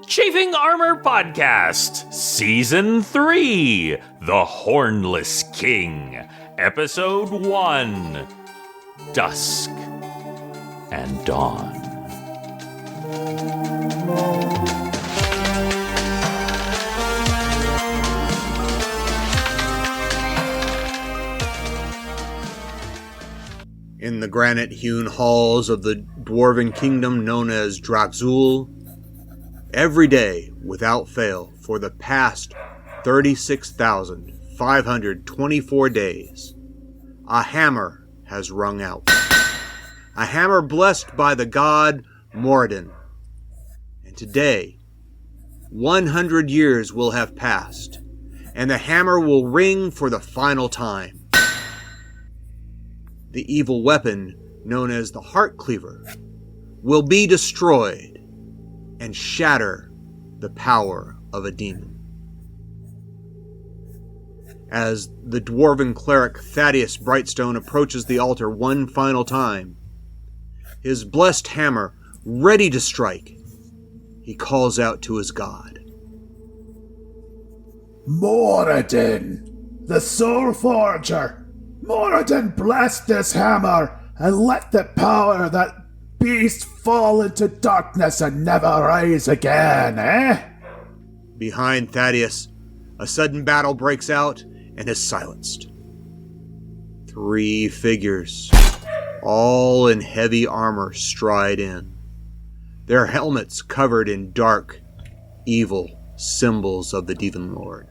Chafing Armor Podcast, Season 3, The Hornless King, Episode 1, Dusk and Dawn. In the granite-hewn halls of the dwarven kingdom known as Draxul, every day, without fail, for the past 36,524 days, a hammer has rung out. A hammer blessed by the god Moradin. And today, 100 years will have passed, and the hammer will ring for the final time. The evil weapon, known as the Heart Cleaver, will be destroyed and shatter the power of a demon. As the dwarven cleric Thaddeus Brightstone approaches the altar one final time, his blessed hammer ready to strike, he calls out to his god. Moradin, the Soul Forger! Moradin, bless this hammer, and let the power of that beast fall into darkness and never rise again, eh? Behind Thaddeus, a sudden battle breaks out and is silenced. 3 figures, all in heavy armor, stride in, their helmets covered in dark, evil symbols of the Demon Lord.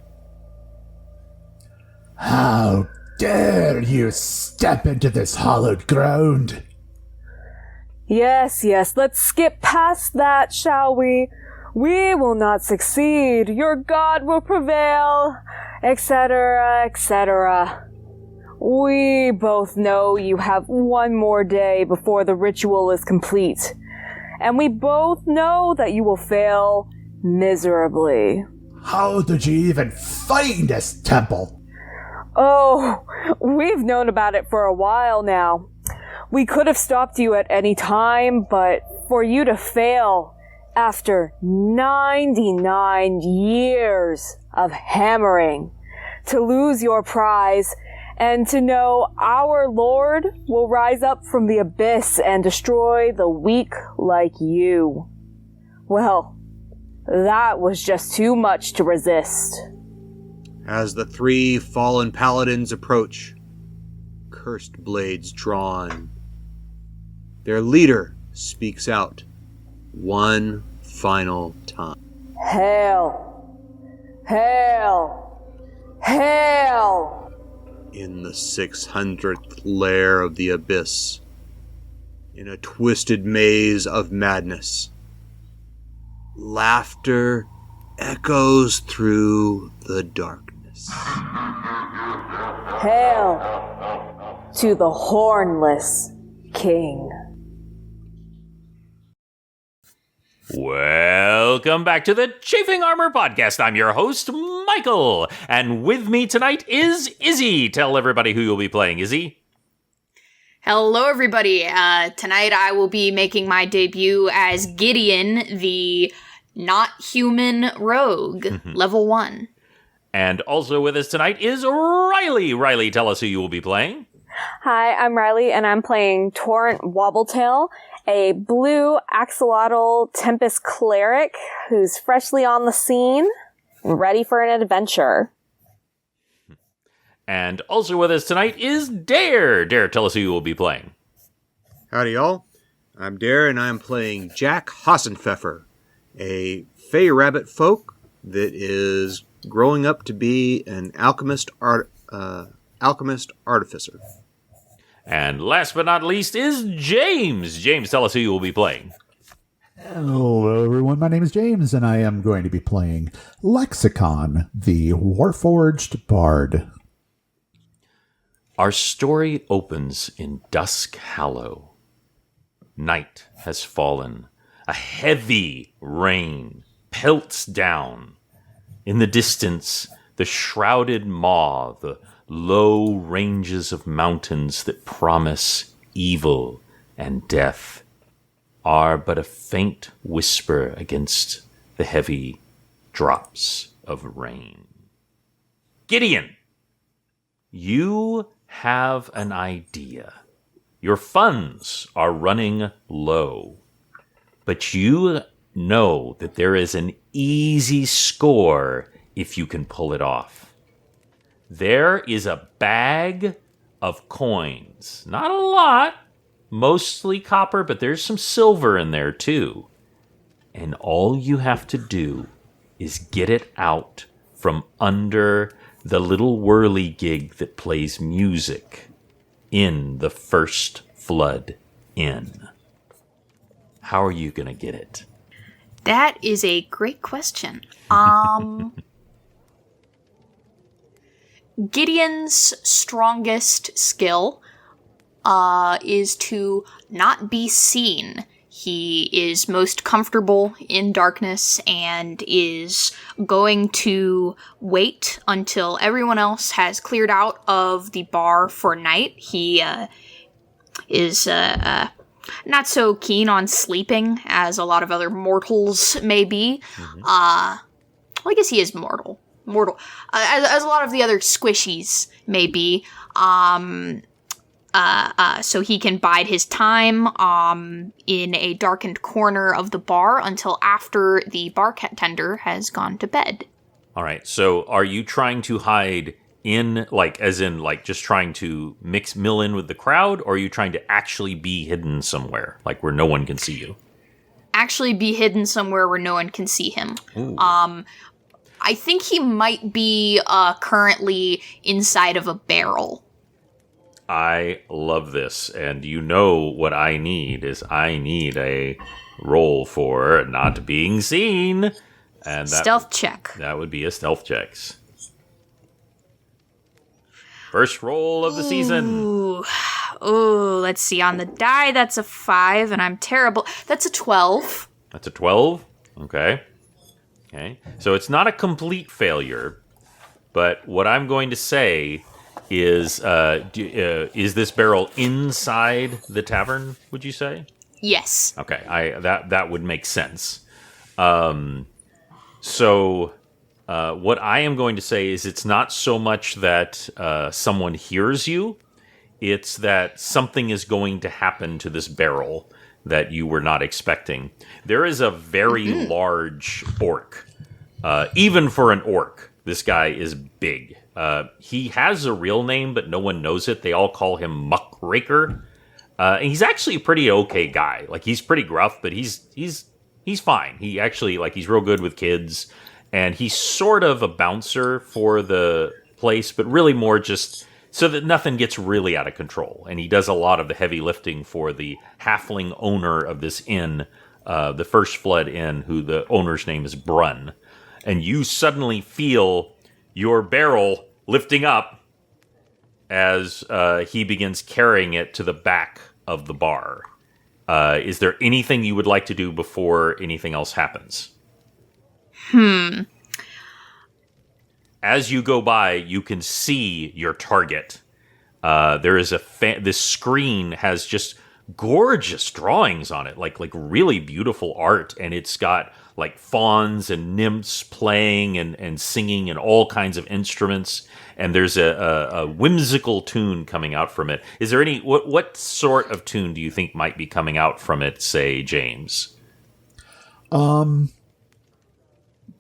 How dare you step into this hallowed ground? Yes, let's skip past that, shall we? We will not succeed. Your god will prevail, etc., etc. We both know you have one more day before the ritual is complete, and we both know that you will fail miserably. How did you even find this temple? Oh, we've known about it for a while now. We could have stopped you at any time, but for you to fail after 99 years of hammering, to lose your prize, and to know our Lord will rise up from the abyss and destroy the weak like you. Well, that was just too much to resist. As the 3 fallen paladins approach, cursed blades drawn, their leader speaks out one final time. Hail! Hail! Hail! In the 600th lair of the abyss, in a twisted maze of madness, laughter echoes through the darkness. Hail to the Hornless King. Welcome back to the Chafing Armor Podcast. I'm your host, Michael, and with me tonight is Izzy. Tell everybody who you'll be playing, Izzy. Hello, everybody. Tonight I will be making my debut as Gideon, the not-human rogue, level 1. And also with us tonight is Riley. Riley, tell us who you will be playing. Hi, I'm Riley, and I'm playing Torrent Wobbletail, a blue Axolotl Tempest cleric who's freshly on the scene and ready for an adventure. And also with us tonight is Dare. Dare, tell us who you will be playing. Howdy, y'all. I'm Dare, and I'm playing Jack Hasenpfefffer, a fey rabbit folk that is growing up to be an alchemist artificer. And last but not least is James. James, tell us who you will be playing. Hello, everyone. My name is James, and I am going to be playing Lexicon, the Warforged Bard. Our story opens in Dusk Hallow. Night has fallen. A heavy rain pelts down. In the distance, the shrouded maw, the low ranges of mountains that promise evil and death are but a faint whisper against the heavy drops of rain. Gideon, you have an idea. Your funds are running low, but you know that there is an easy score if you can pull it off. There is a bag of coins. Not a lot, mostly copper, but there's some silver in there too. And all you have to do is get it out from under the little whirligig that plays music in the First Flood Inn. How are you going to get it? That is a great question. Gideon's strongest skill is to not be seen. He is most comfortable in darkness and is going to wait until everyone else has cleared out of the bar for night. He is not so keen on sleeping as a lot of other mortals may be. Mm-hmm. Well, I guess he is mortal. As a lot of the other squishies may be. So he can bide his time in a darkened corner of the bar until after the bartender has gone to bed. All right. So are you trying to hide in, like, as in, like, just trying to mill in with the crowd, or are you trying to actually be hidden somewhere, like, where no one can see you? Actually be hidden somewhere where no one can see him. Ooh. I think he might be currently inside of a barrel. I love this, and you know what I need is I need a roll for not being seen. And stealth check. That would be a stealth check. First roll of the season. Ooh, let's see. On the die, that's a 5, and I'm terrible. That's a 12. That's a 12? Okay. So it's not a complete failure, but what I'm going to say is this barrel inside the tavern, would you say? Yes. Okay, that would make sense. So what I am going to say is it's not so much that someone hears you, it's that something is going to happen to this barrel that you were not expecting. There is a very large orc. Even for an orc, this guy is big. He has a real name, but no one knows it. They all call him Muckraker. And he's actually a pretty okay guy. Like, he's pretty gruff, but he's fine. He actually, like, he's real good with kids. And he's sort of a bouncer for the place, but really more just so that nothing gets really out of control. And he does a lot of the heavy lifting for the halfling owner of this inn, the First Flood Inn, who the owner's name is Brun. And you suddenly feel your barrel lifting up as he begins carrying it to the back of the bar. Is there anything you would like to do before anything else happens? As you go by, you can see your target. There is this screen has just gorgeous drawings on it, like really beautiful art, and it's got like fauns and nymphs playing and singing and all kinds of instruments, and there's a whimsical tune coming out from it. Is there any what sort of tune do you think might be coming out from it, say, James?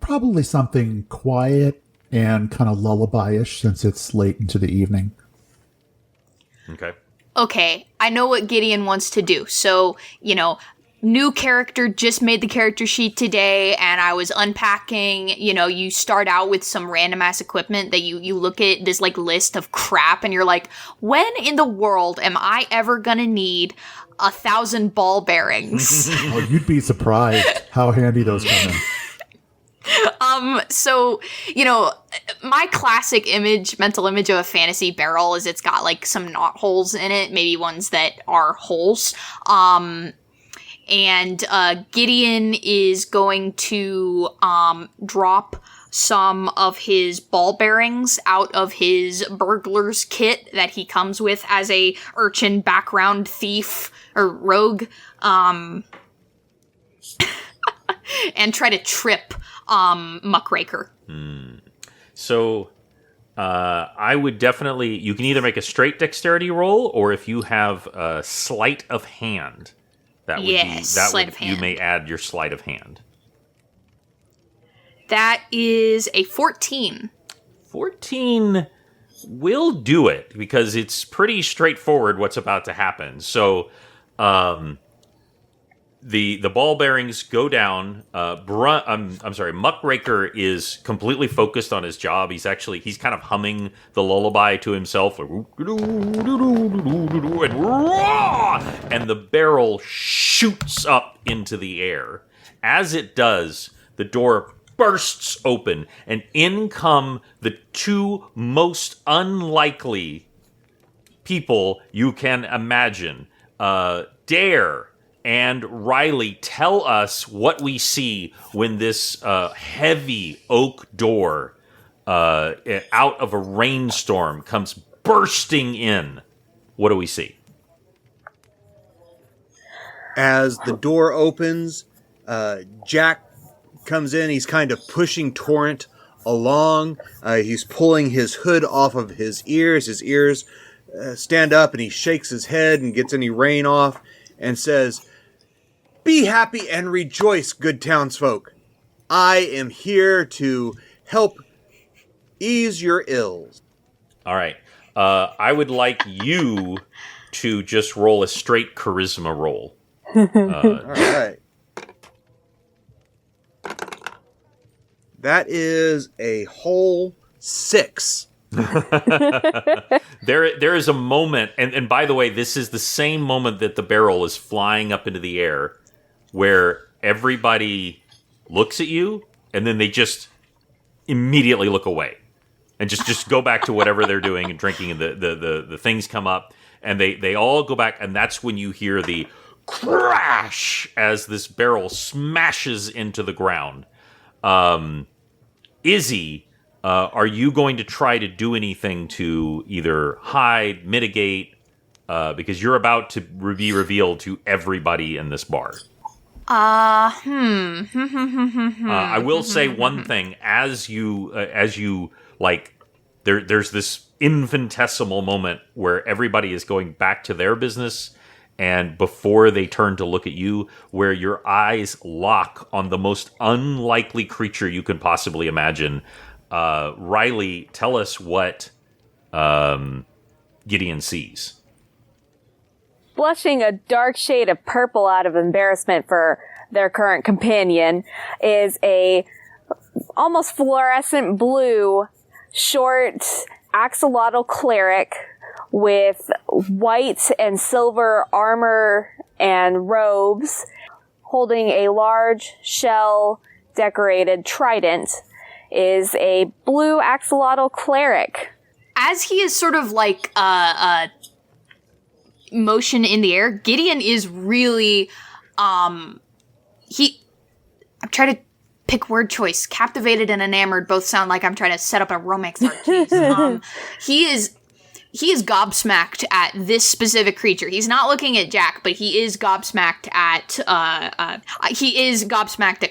Probably something quiet and kind of lullaby-ish, since it's late into the evening. Okay, I know what Gideon wants to do. So, new character, just made the character sheet today, and I was unpacking. You start out with some random ass equipment that you look at this like list of crap, and you're like, when in the world am I ever gonna need 1,000 ball bearings? Oh, you'd be surprised how handy those come in. So, my classic mental image of a fantasy barrel is it's got like some knot holes in it, maybe ones that are holes. And Gideon is going to drop some of his ball bearings out of his burglar's kit that he comes with as a urchin background thief or rogue. and try to trip Muckraker. So I would definitely... You can either make a straight dexterity roll, or if you have a sleight of hand, that would sleight of hand. You may add your sleight of hand. That is a 14. 14 will do it, because it's pretty straightforward what's about to happen. So the ball bearings go down. Muckraker is completely focused on his job. He's kind of humming the lullaby to himself. And the barrel shoots up into the air. As it does, the door bursts open, and in come the two most unlikely people you can imagine. Dare and Riley, tell us what we see when this heavy oak door out of a rainstorm comes bursting in. What do we see? As the door opens, Jack comes in. He's kind of pushing Torrent along. He's pulling his hood off of his ears. His ears stand up, and he shakes his head and gets any rain off and says, "Be happy and rejoice, good townsfolk. I am here to help ease your ills." All right. I would like you to just roll a straight charisma roll. All right. That is a whole 6. There is a moment, and by the way, this is the same moment that the barrel is flying up into the air, where everybody looks at you, and then they just immediately look away, and just go back to whatever they're doing and drinking, and the things come up, and they all go back, and that's when you hear the crash as this barrel smashes into the ground. Izzy, are you going to try to do anything to either hide, mitigate, because you're about to be revealed to everybody in this bar? I will say one thing. As you there's this infinitesimal moment where everybody is going back to their business, and before they turn to look at you, where your eyes lock on the most unlikely creature you could possibly imagine. Riley, tell us what Gideon sees. Blushing a dark shade of purple out of embarrassment for their current companion is a almost fluorescent blue, short axolotl cleric with white and silver armor and robes, holding a large shell decorated trident, is a blue axolotl cleric. As he is sort of like motion in the air, Gideon is really I'm trying to pick word choice. Captivated and enamored both sound like I'm trying to set up a romance arc. He is gobsmacked at this specific creature. He's not looking at Jack, but he is gobsmacked at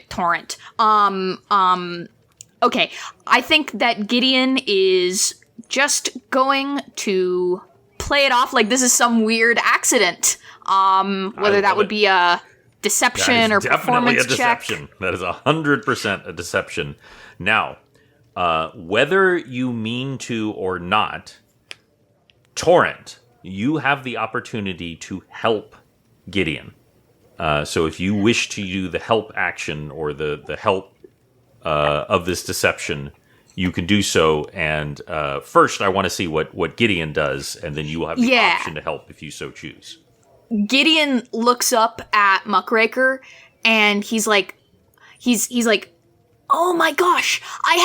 Torrent. Okay. I think that Gideon is just going to play it off like this is some weird accident. Whether that would be a deception or performance check. That is 100% a deception. Now, whether you mean to or not, Torrent, you have the opportunity to help Gideon. So if you wish to do the help action or the help of this deception, you can do so. And first, I want to see what Gideon does, and then you will have the option to help if you so choose. Gideon looks up at Muckraker, and he's like, "Oh my gosh, I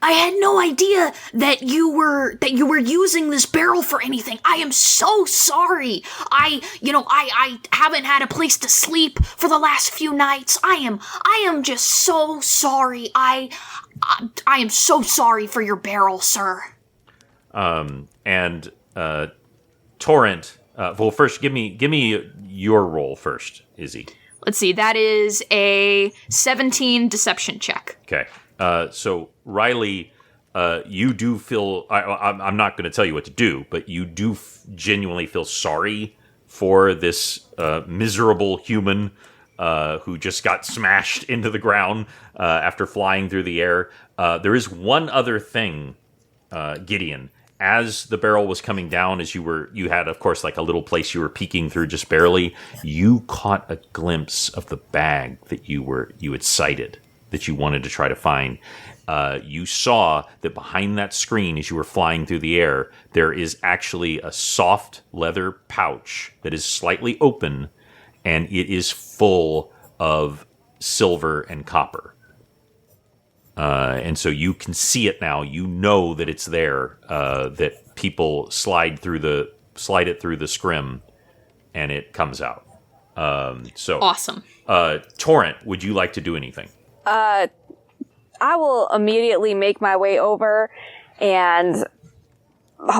had no idea that you were using this barrel for anything. I am so sorry. I haven't had a place to sleep for the last few nights. I am just so sorry. I am so sorry for your barrel, sir." Torrent, well, first give me your roll first, Izzy. Let's see, that is a 17 deception check. Okay. So, Riley, you do feel... I'm not going to tell you what to do, but you do genuinely feel sorry for this miserable human who just got smashed into the ground after flying through the air. There is one other thing, Gideon. As the barrel was coming down, as you had, of course, like a little place you were peeking through just barely, you caught a glimpse of the bag that you had sighted, that you wanted to try to find. You saw that behind that screen, as you were flying through the air, there is actually a soft leather pouch that is slightly open, and it is full of silver and copper. And so you can see it now. You know that it's there. That people slide it through the scrim, and it comes out. So awesome. Torrent, would you like to do anything? I will immediately make my way over, and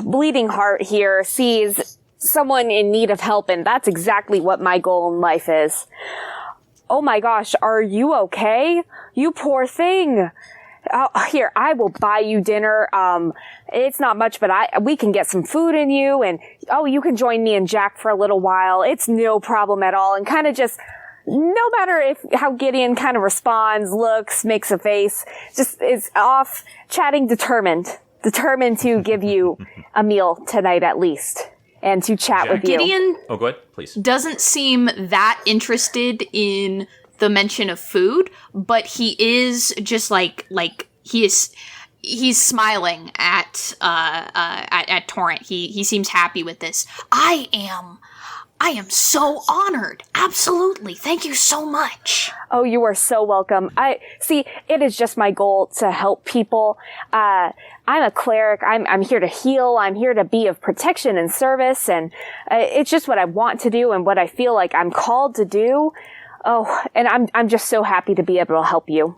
Bleeding Heart here sees someone in need of help, and that's exactly what my goal in life is. Oh my gosh, are you okay? You poor thing. Here, I will buy you dinner. It's not much, but we can get some food in you, and you can join me and Jack for a little while. It's no problem at all, and kind of just, no matter how Gideon kind of responds, looks, makes a face, just is off chatting, determined to give you a meal tonight at least, and to chat with you. Gideon, go ahead, please. Doesn't seem that interested in the mention of food, but he is just like he's smiling at Torrent. He seems happy with this. I am so honored. Absolutely. Thank you so much. Oh, you are so welcome. It is just my goal to help people. I'm a cleric. I'm here to heal. I'm here to be of protection and service. And it's just what I want to do and what I feel like I'm called to do. Oh, and I'm just so happy to be able to help you.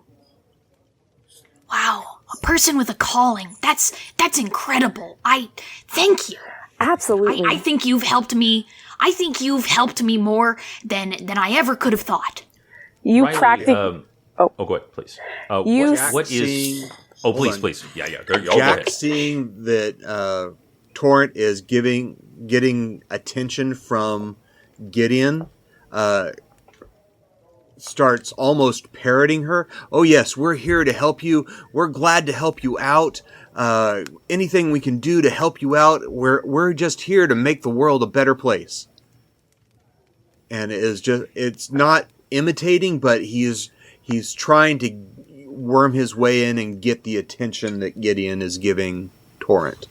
Wow. A person with a calling. That's incredible. I thank you. Absolutely. I think you've helped me. I think you've helped me more than I ever could have thought. You Riley, practically... go ahead, please. What is... Oh, please. Yeah. There you go. Jack, seeing that Torrent is getting attention from Gideon, starts almost parroting her. Oh, yes, we're here to help you. We're glad to help you out. Anything we can do to help you out, we're just here to make the world a better place. And it's not imitating, but he's trying to worm his way in and get the attention that Gideon is giving Torrent.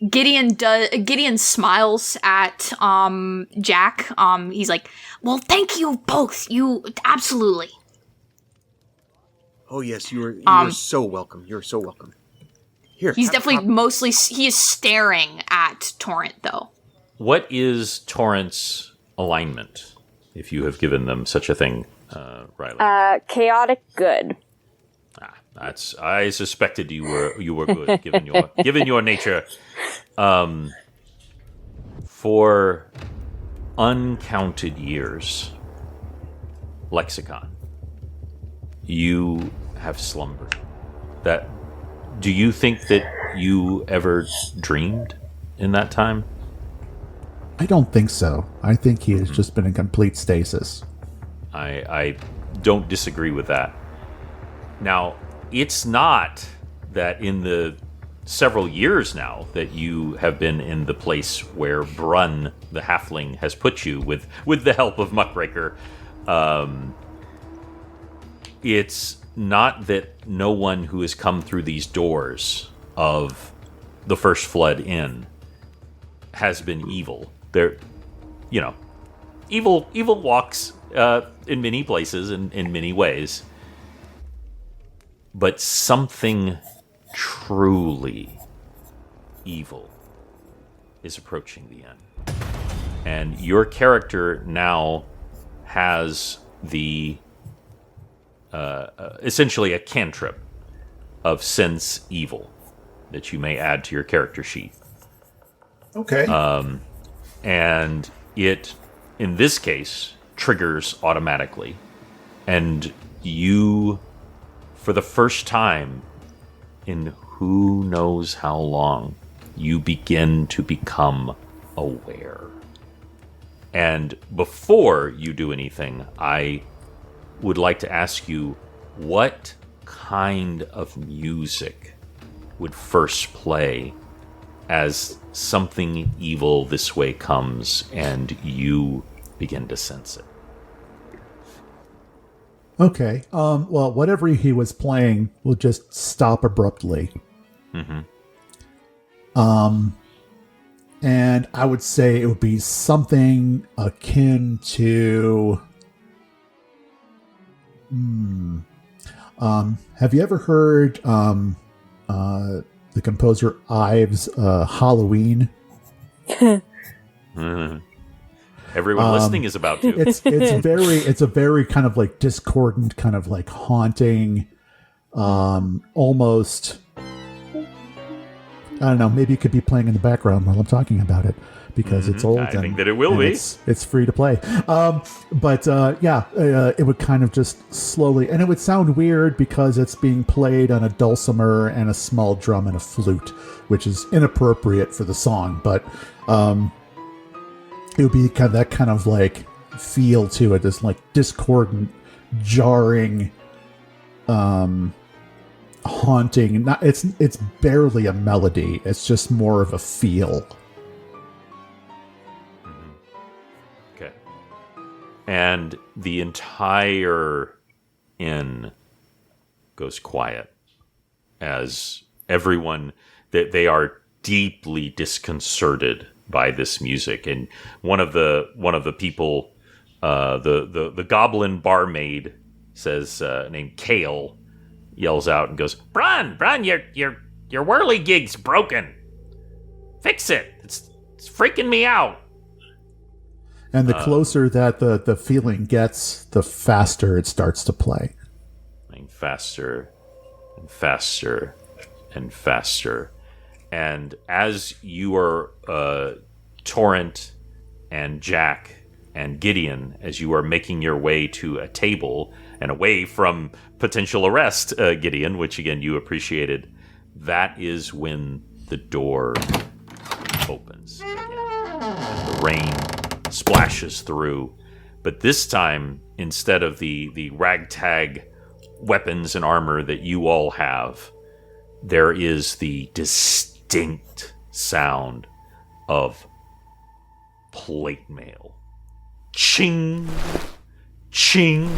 Gideon smiles at Jack. He's like, "Well, thank you both. You absolutely." Oh yes, you're so welcome. You're so welcome. Here, he's definitely he is staring at Torrent though. What is Torrent's alignment? If you have given them such a thing, Riley. Chaotic good. I suspected you were good given your nature. For uncounted years, Lexicon, you have slumbered. Do you think that you ever dreamed in that time? I don't think so. I think he has just been in complete stasis. I don't disagree with that. Now, it's not that in the several years now that you have been in the place where Brun, the halfling, has put you with the help of Muckraker. It's not that no one who has come through these doors of the First Flood Inn has been evil. Evil walks in many places and in many ways. But something truly evil is approaching the end. And your character now has the essentially a cantrip of sense evil that you may add to your character sheet. Okay. And it, in this case, triggers automatically. And you, for the first time in who knows how long, you begin to become aware. And before you do anything, I would like to ask you, what kind of music would first play as something evil this way comes and you begin to sense it? Okay. Well, whatever he was playing will just stop abruptly. Mm-hmm. And I would say it would be something akin to... have you ever heard the composer Ives' Halloween? Everyone listening is about to. It's a very kind of like discordant, kind of like haunting, almost... I don't know, maybe it could be playing in the background while I'm talking about it, because it's old. I think that it will be. It's free to play. It would kind of just slowly... And it would sound weird because it's being played on a dulcimer and a small drum and a flute, which is inappropriate for the song, but it would be kind of that kind of like feel to it, this like discordant, jarring, haunting. It's barely a melody. It's just more of a feel. Okay. And the entire inn goes quiet as everyone, they are deeply disconcerted by this music. And one of the people, the goblin barmaid says, named Kale, yells out and goes, Bron, your whirligig's broken. Fix it. It's freaking me out. And the closer that the feeling gets, the faster it starts to play. Playing faster and faster and faster. And as you are, Torrent and Jack and Gideon, as you are making your way to a table and away from potential arrest, Gideon, which again you appreciated, that is when the door opens again. And the rain splashes through. But this time, instead of the ragtag weapons and armor that you all have, there is the distinct sound of plate mail. Ching, ching,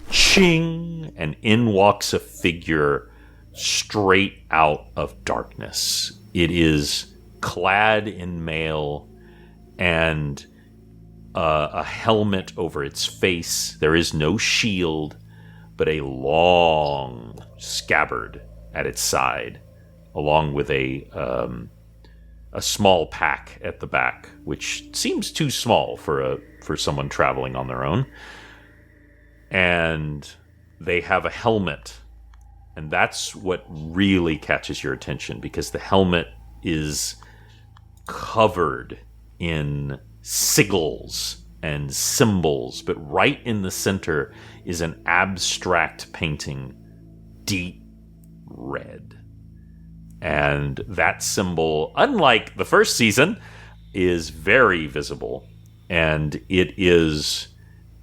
ching, and in walks a figure straight out of darkness. It is clad in mail and a helmet over its face. There is no shield, but a long scabbard at its side, along with a small pack at the back, which seems too small for someone traveling on their own. And they have a helmet, and that's what really catches your attention, because the helmet is covered in sigils and symbols, but right in the center is an abstract painting, deep red. And that symbol, unlike the first season, is very visible. And it is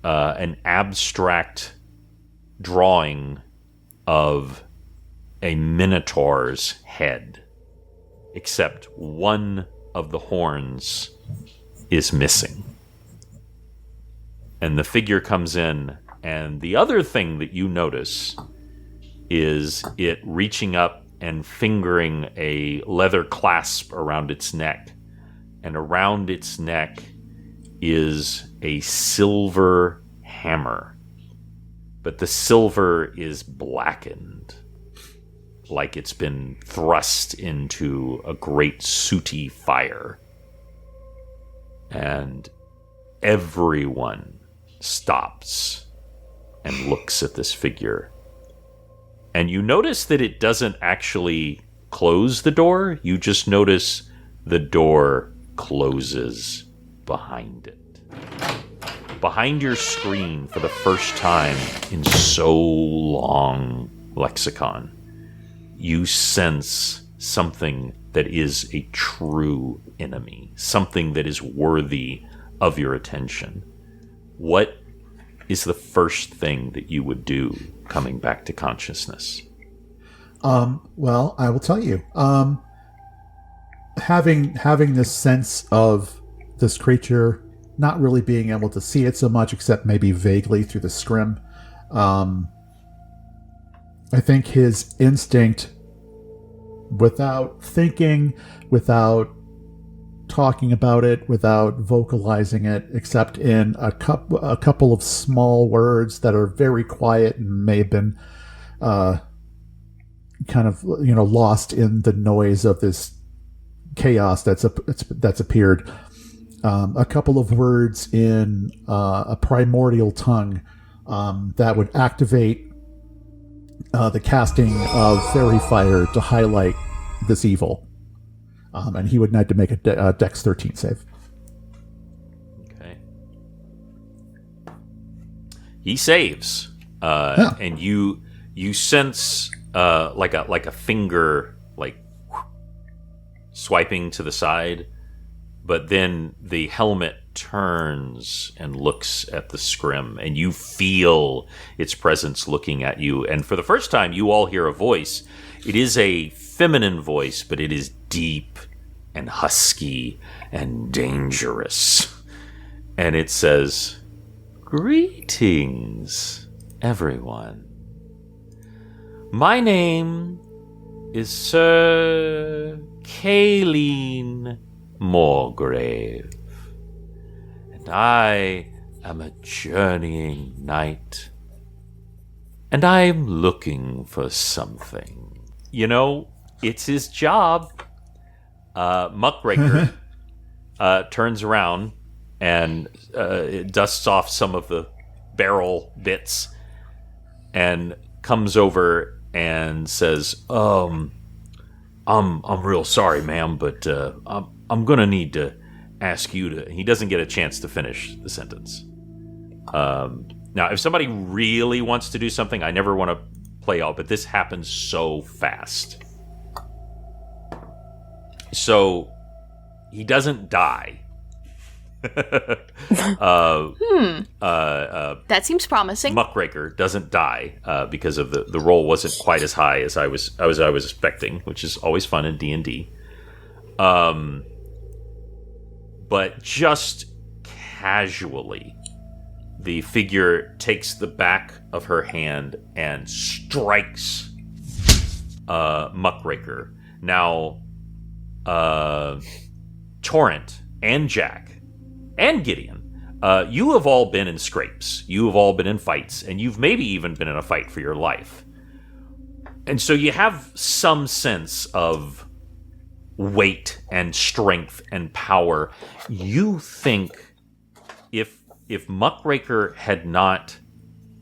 an abstract drawing of a minotaur's head. Except one of the horns is missing. And the figure comes in, and the other thing that you notice is it reaching up and fingering a leather clasp around its neck. And around its neck is a silver hammer. But the silver is blackened, like it's been thrust into a great sooty fire. And everyone stops and looks at this figure. And you notice that it doesn't actually close the door. You just notice the door closes behind it. behind your screen for the first time in so long, Lexicon, you sense something that is a true enemy, something that is worthy of your attention. What is the first thing that you would do coming back to consciousness? Well, I will tell you. Having this sense of this creature, not really being able to see it so much, except maybe vaguely through the scrim. I think his instinct, without thinking, without talking about it, without vocalizing it, except in a couple of small words that are very quiet and may have been kind of lost in the noise of this chaos that's appeared. A couple of words in a primordial tongue that would activate the casting of fairy fire to highlight this evil. And he would need to make a Dex 13 save. Okay. He saves. And you sense like a finger swiping to the side, but then the helmet turns and looks at the scrim, and you feel its presence looking at you. And for the first time, you all hear a voice. It is a feminine voice, but it is deep and husky and dangerous. And it says, "Greetings, everyone. My name is Sir Kaleen Moorgrave, and I am a journeying knight, and I'm looking for something." It's his job. Muckraker turns around and dusts off some of the barrel bits and comes over and says, I'm real sorry, ma'am, but I'm gonna need to ask you to... He doesn't get a chance to finish the sentence. Now, if somebody really wants to do something, I never want to play out, but this happens so fast. So, he doesn't die. That seems promising. Muckraker doesn't die because of the roll wasn't quite as high as I was expecting, which is always fun in D&D. But just casually, the figure takes the back of her hand and strikes Muckraker. Now, Torrent and Jack and Gideon, you have all been in scrapes. You have all been in fights, and you've maybe even been in a fight for your life. And so you have some sense of weight and strength and power. You think if Muckraker had not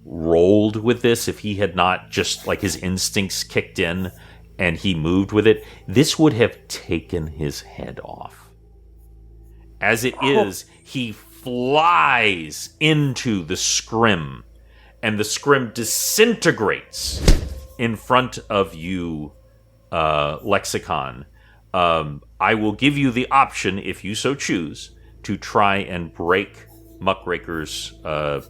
rolled with this, if he had not just, his instincts kicked in and he moved with it, this would have taken his head off. As it is, he flies into the scrim, and the scrim disintegrates in front of you, Lexicon. I will give you the option, if you so choose, to try and break Muckraker's, I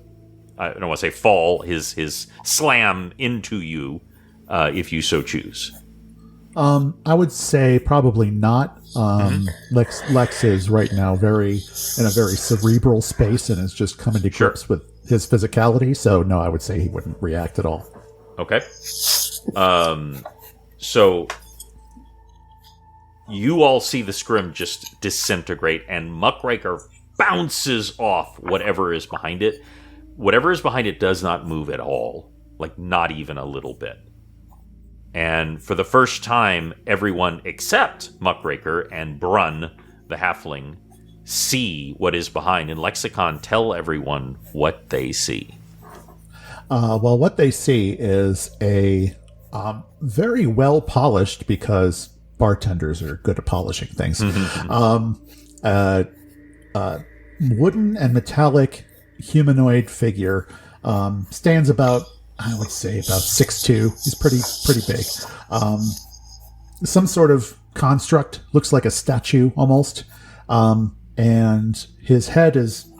don't want to say fall, his slam into you, if you so choose. I would say probably not. Lex is right now in a very cerebral space and is just coming to grips with his physicality. So no, I would say he wouldn't react at all. Okay. So you all see the scrim just disintegrate, and Muckraker bounces off whatever is behind it. Whatever is behind it does not move at all. Not even a little bit. And for the first time, everyone except Muckraker and Brun, the halfling, see what is behind. And Lexicon, tell everyone what they see. Well, what they see is a very well polished, because bartenders are good at polishing things, wooden and metallic humanoid figure. Stands about, I would say, about 6'2". He's pretty big. Some sort of construct, looks like a statue almost. And his head is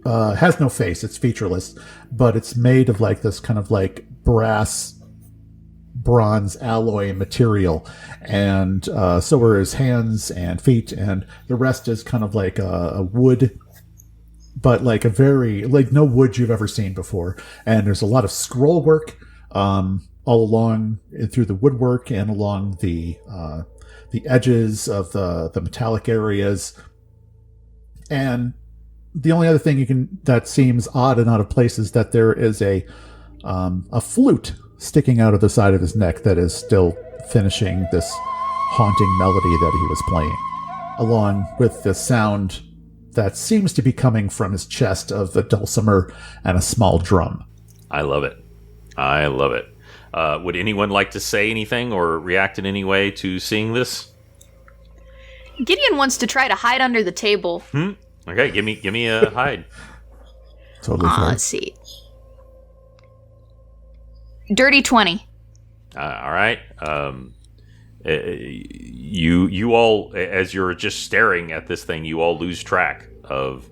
has no face. It's featureless, but it's made of like this kind of like bronze alloy material, and so are his hands and feet, and the rest is kind of like a wood, but like a very like no wood you've ever seen before. And there's a lot of scroll work all along through the woodwork and along the edges of the metallic areas. And the only other thing that seems odd and out of place is that there is a flute sticking out of the side of his neck that is still finishing this haunting melody that he was playing, along with the sound that seems to be coming from his chest of the dulcimer and a small drum. I love it. Would anyone like to say anything or react in any way to seeing this? Gideon wants to try to hide under the table. Okay, give me a hide. Totally fine. Let's see. Dirty 20. All right. You all, as you're just staring at this thing, you all lose track of.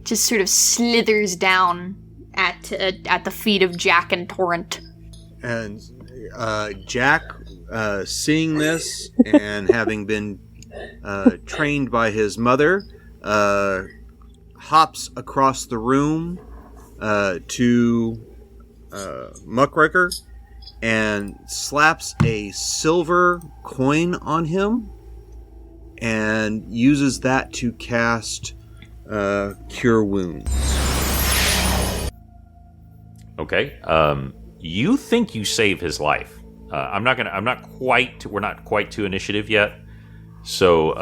Just sort of slithers down at the feet of Jack and Torrent. And Jack, seeing this and having been trained by his mother, hops across the room to Muckraker and slaps a silver coin on him and uses that to cast Cure Wounds. Okay. You think you save his life. We're not quite to initiative yet. So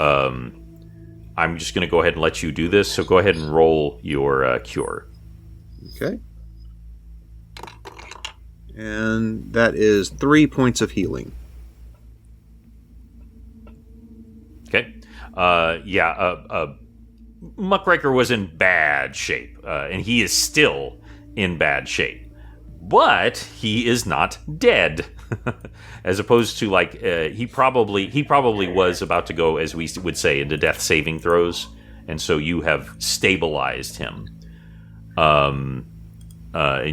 I'm just going to go ahead and let you do this. So go ahead and roll your cure. Okay. And that is 3 points of healing. Okay. Muckraker was in bad shape, and he is still in bad shape. But he is not dead. As opposed to he probably was about to go, as we would say, into death saving throws, and so you have stabilized him. And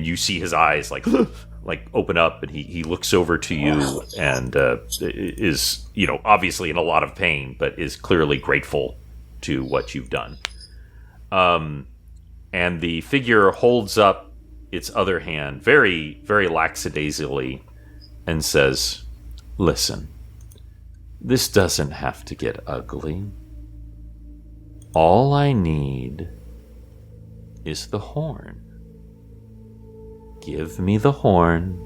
you see his eyes like open up, and he looks over to you and is obviously in a lot of pain, but is clearly grateful to what you've done. And the figure holds up its other hand very, very lackadaisically and says, "Listen, this doesn't have to get ugly. All I need is the horn. Give me the horn,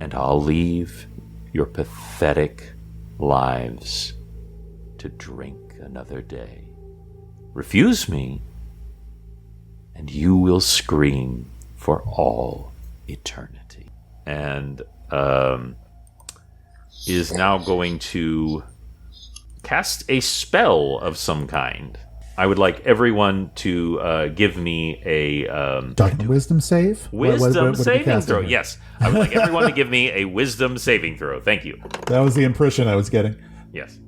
and I'll leave your pathetic lives to drink another day. Refuse me, and you will scream for all eternity." And is now going to cast a spell of some kind. I would like everyone to give me a wisdom save? Wisdom what saving throw. Yes. I would like everyone to give me a wisdom saving throw. Thank you. That was the impression I was getting. Yes.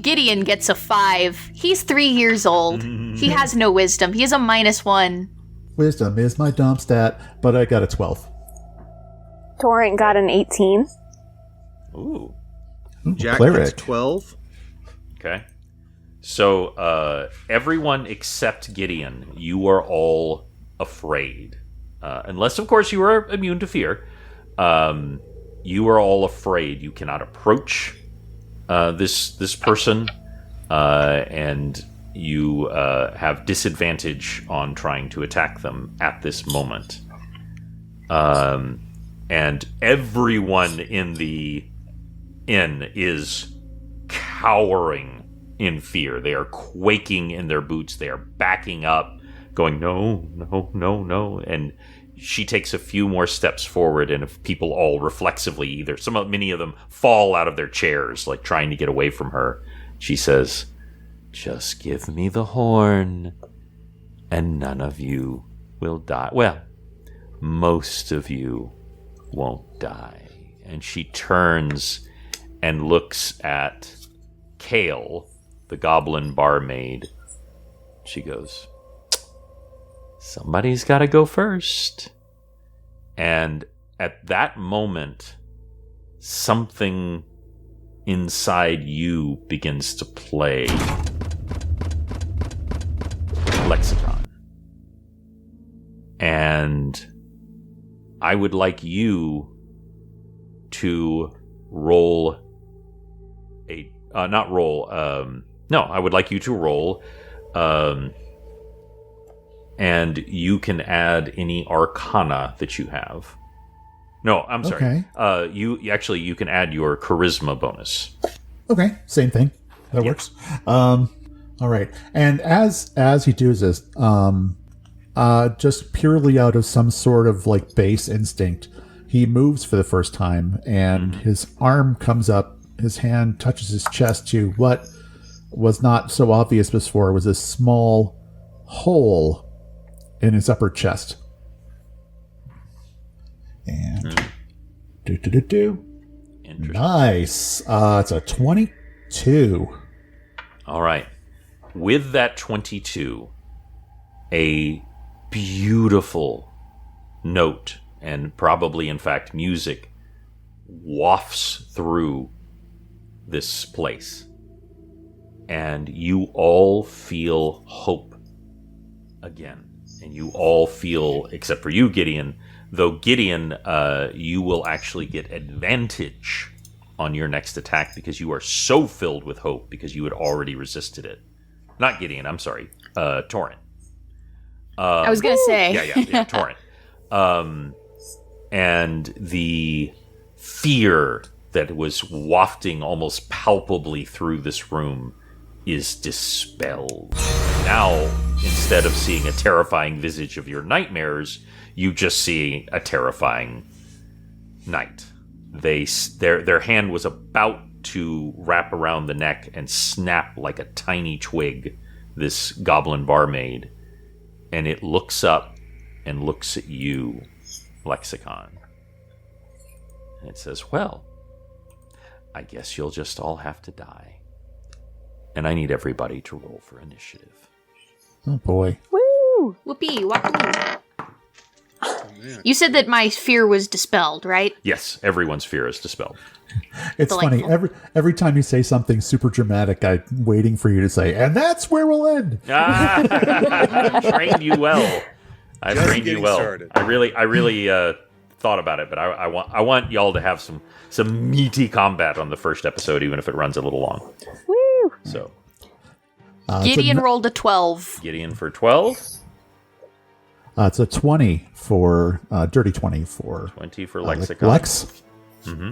Gideon gets a 5. He's 3 years old. He has no wisdom. He has a -1. Wisdom is my dump stat, but I got a 12. Torrent got an 18. Ooh. Jack cleric. gets 12. Okay. So, everyone except Gideon, you are all afraid. Unless, of course, you are immune to fear. You are all afraid. You cannot approach this person, and you have disadvantage on trying to attack them at this moment. And everyone in the inn is cowering in fear. They are quaking in their boots. They are backing up, going, "No, no, no, no." And she takes a few more steps forward, and if people all reflexively, many of them fall out of their chairs, like trying to get away from her. She says, Just give me the horn, and none of you will die. Well, most of you won't die. And she turns and looks at Kale, the goblin barmaid. She goes, somebody's got to go first. And at that moment, something inside you begins to play Lexicon. And I would like you to roll a... I would like you to roll... and you can add any arcana that you have. No, I'm sorry. Okay. You can add your charisma bonus. Okay, same thing. That works. All right. And as he does this, just purely out of some sort of like base instinct, he moves for the first time, and his arm comes up, his hand touches his chest to what was not so obvious before, was a small hole in his upper chest. And nice. It's a 22. All right. With that 22, a beautiful note, and probably in fact music, wafts through this place. And you all feel hope again. And you all feel, except for you, Gideon, though Gideon, you will actually get advantage on your next attack because you are so filled with hope because you had already resisted it. Not Gideon, I'm sorry. Torrent. I was going to say. Yeah, Torrent. And the fear that was wafting almost palpably through this room is dispelled. Now, instead of seeing a terrifying visage of your nightmares, you just see a terrifying night. Their hand was about to wrap around the neck and snap like a tiny twig, this goblin barmaid, and it looks up and looks at you, Lexicon. And it says, well, I guess you'll just all have to die. And I need everybody to roll for initiative. Oh, boy. Woo! Whoopee, wahoo. You said that my fear was dispelled, right? Yes, everyone's fear is dispelled. It's Delightful. funny. Every time you say something super dramatic, I'm waiting for you to say, and that's where we'll end. I trained you well. I Just trained you getting well. started. I really thought about it, but I want y'all to have some meaty combat on the first episode, even if it runs a little long. Woo! So Gideon rolled a 12. Gideon for 12, It's a 20 for, dirty 20 for 20 for Lexicon. Lex. Mm-hmm.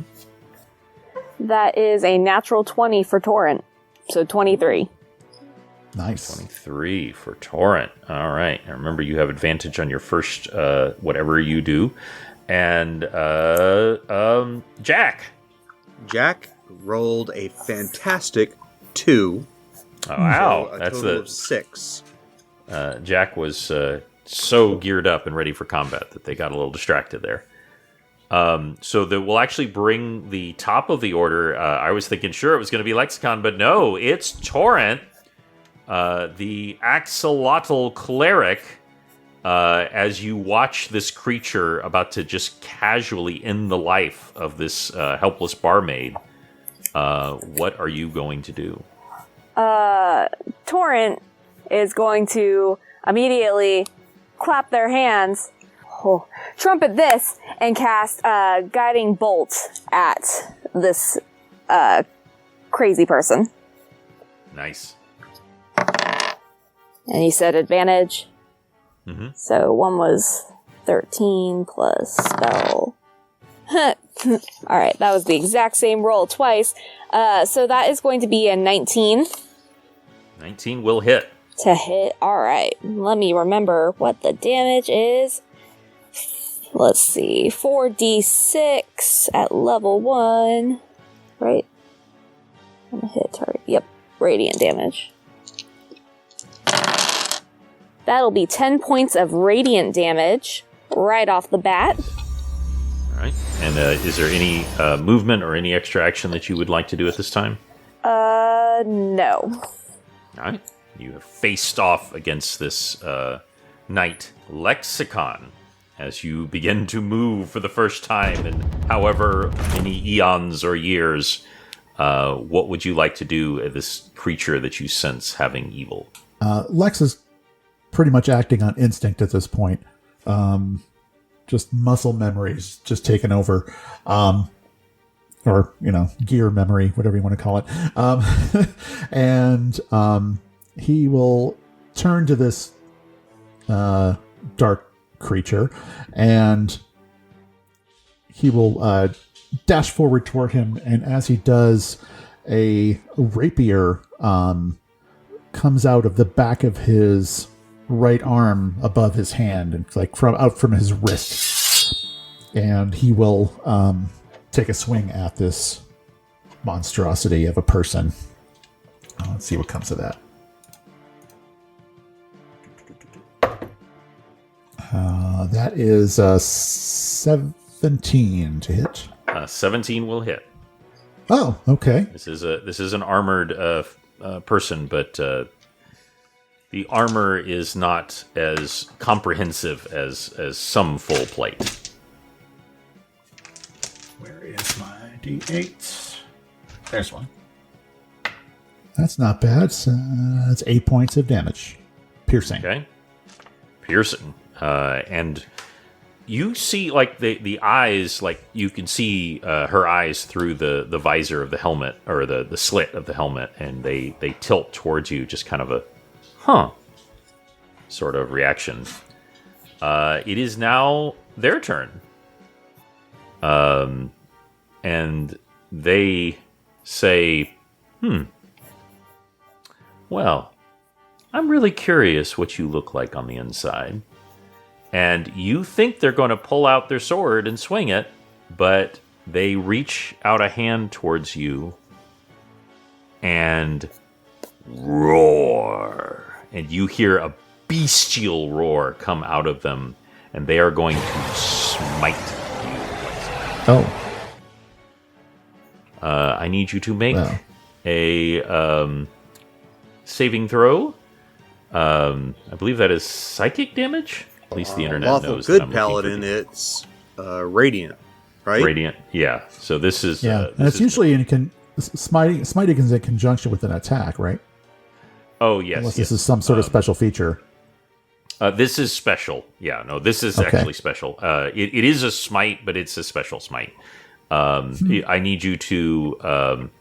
That is a natural 20 for Torrent. So 23. Nice. 23 for Torrent. All right. And remember, you have advantage on your first whatever you do. And Jack. Jack rolled a fantastic 2. Oh, wow. So a That's total of 6. Jack was so geared up and ready for combat that they got a little distracted there. So that will actually bring the top of the order. I was thinking, sure, it was going to be Lexicon, but no, it's Torrent, the Axolotl cleric. As you watch this creature about to just casually end the life of this helpless barmaid, what are you going to do? Torrent is going to immediately clap their hands, trumpet this, and cast a guiding bolt at this crazy person. Nice. And he said advantage. Mm-hmm. So one was 13 plus spell. Alright, that was the exact same roll twice. So that is going to be a 19. 19 will hit. To hit. Alright, let me remember what the damage is. Let's see. 4d6 at level 1. Right? I'm gonna hit target. Yep. Radiant damage. That'll be 10 points of radiant damage right off the bat. All right. And is there any movement or any extra action that you would like to do at this time? No. All right. You have faced off against this knight Lexicon as you begin to move for the first time in however many eons or years. What would you like to do at this creature that you sense having evil? Lex is pretty much acting on instinct at this point. Just muscle memories just taken over. Or, gear memory, whatever you want to call it. And he will turn to this dark creature, and he will dash forward toward him, and as he does, a rapier comes out of the back of his right arm above his hand, and out from his wrist. And he will take a swing at this monstrosity of a person. Let's see what comes of that. That is 17 to hit. 17 will hit. Oh, okay. This is an armored person, but the armor is not as comprehensive as some full plate. Where is my D8? There's one. That's not bad. That's 8 points of damage. Piercing. Okay. Piercing. And you see, the eyes, you can see her eyes through the visor of the helmet, or the slit of the helmet, and they tilt towards you, just kind of a, sort of reaction. It is now their turn. And they say, well, I'm really curious what you look like on the inside. And you think they're going to pull out their sword and swing it, but they reach out a hand towards you and roar. And you hear a bestial roar come out of them, and they are going to smite you. Oh. I need you to make a saving throw. I believe that is psychic damage. At least the internet Lawful knows. good that I'm paladin, it's radiant, right? Radiant, yeah. So this is and it's usually smiting is in conjunction with an attack, right? Oh yes. Unless this is some sort of special feature. This is special. Yeah, no, this is actually special. It is a smite, but it's a special smite. I need you to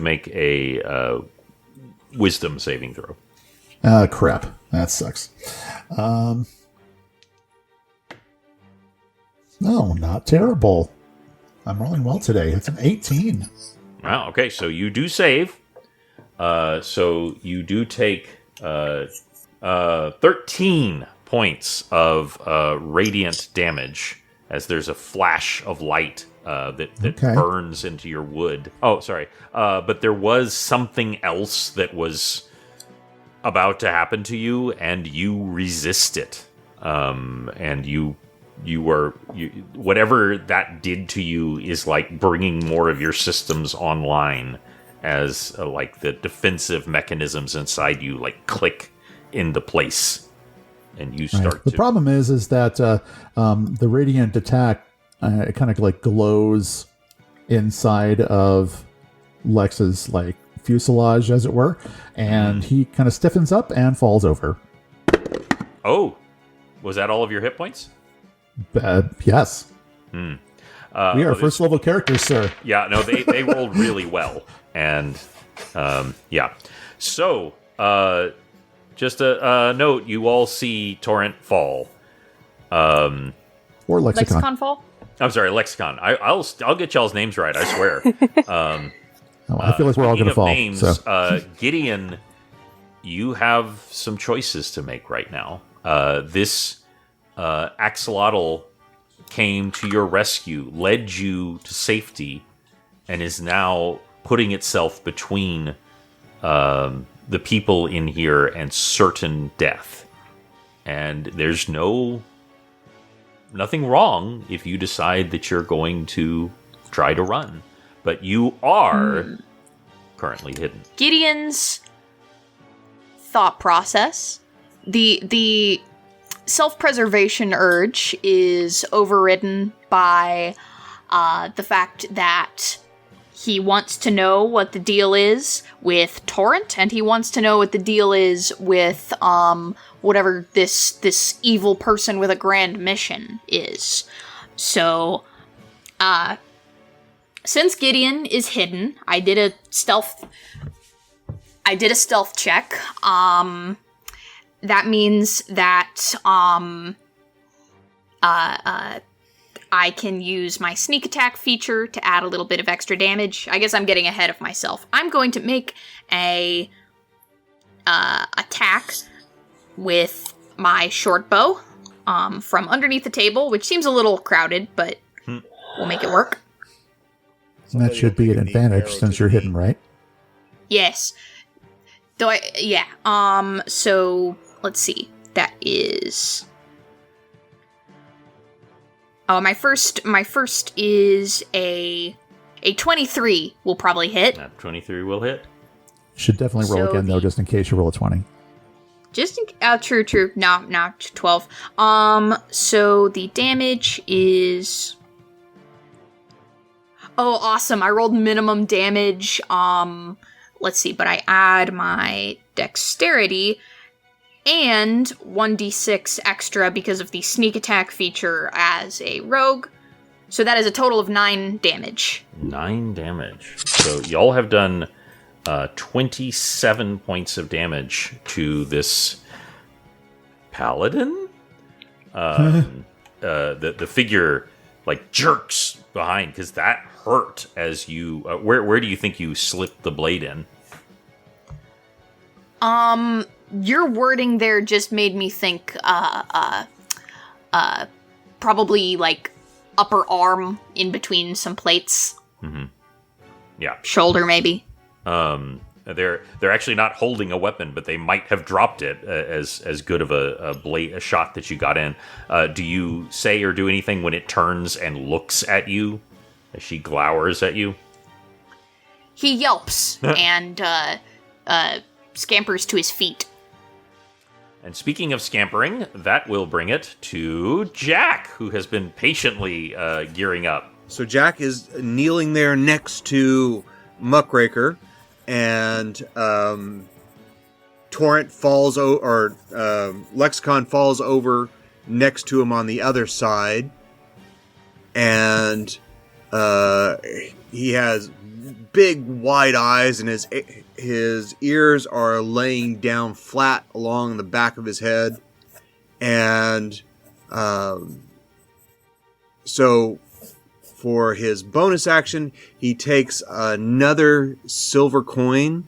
make a wisdom saving throw. Crap. That sucks. No, not terrible. I'm rolling well today. It's an 18. Wow, okay, so you do save. So you do take 13 points of radiant damage as there's a flash of light that burns into your wood. Oh, sorry. But there was something else that was about to happen to you, and you resist it. And you whatever that did to you is like bringing more of your systems online as the defensive mechanisms inside you click into place, and you start. The problem is that the radiant attack it kind of glows inside of Lex's fuselage, as it were, and he kind of stiffens up and falls over. Oh, was that all of your hit points? Yes. We are first level characters, sir. Yeah, no, they rolled really well, and yeah. So, just a note: you all see Torrent fall, or Lexicon fall. I'm sorry, Lexicon. I'll get y'all's names right. I swear. I feel like we're all going to fall. Names, so. Gideon, you have some choices to make right now. This Axolotl came to your rescue, led you to safety, and is now putting itself between the people in here and certain death. And there's nothing wrong if you decide that you're going to try to run. But you are currently hidden. Gideon's thought process, the self-preservation urge is overridden by the fact that he wants to know what the deal is with Torrent, and he wants to know what the deal is with whatever this evil person with a grand mission is. So, since Gideon is hidden, I did a stealth check. That means that I can use my sneak attack feature to add a little bit of extra damage. I guess I'm getting ahead of myself. I'm going to make a attack with my short bow from underneath the table, which seems a little crowded, but we'll make it work. And that should be an advantage since you're hidden, right? Yes. So let's see. That is. Oh, my first is a 23 will probably hit. That 23 will hit. Should definitely roll again, though, just in case you roll a 20. True. No, 12. So the damage is... Oh, awesome. I rolled minimum damage. Let's see, but I add my dexterity and 1d6 extra because of the sneak attack feature as a rogue. So that is a total of 9 damage. 9 damage. So y'all have done 27 points of damage to this paladin. The figure like jerks behind because that hurt as you. Where do you think you slipped the blade in? Your wording there just made me think, probably like upper arm in between some plates. Mm-hmm. Yeah. Shoulder, maybe. They're actually not holding a weapon, but they might have dropped it as good of a shot that you got in. Do you say or do anything when it turns and looks at you as she glowers at you? He yelps and scampers to his feet. And speaking of scampering, that will bring it to Jack, who has been patiently gearing up. So Jack is kneeling there next to Muckraker, and Torrent falls over, or Lexicon falls over next to him on the other side, and he has big wide eyes, and his ears are laying down flat along the back of his head, and so for his bonus action, he takes another silver coin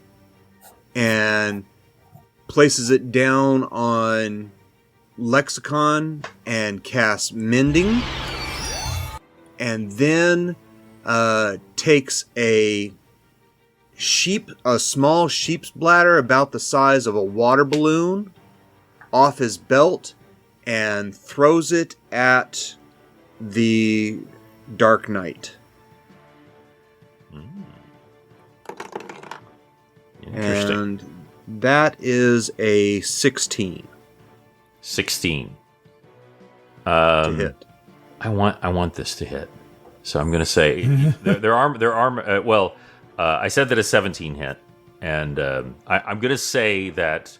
and places it down on Lexicon and casts Mending, and then takes a small sheep's bladder about the size of a water balloon off his belt and throws it at the Dark Knight. Interesting. And that is a 16. 16. To hit. I want this to hit. So I'm going to say there are well, I said that a 17 hit, and I'm going to say that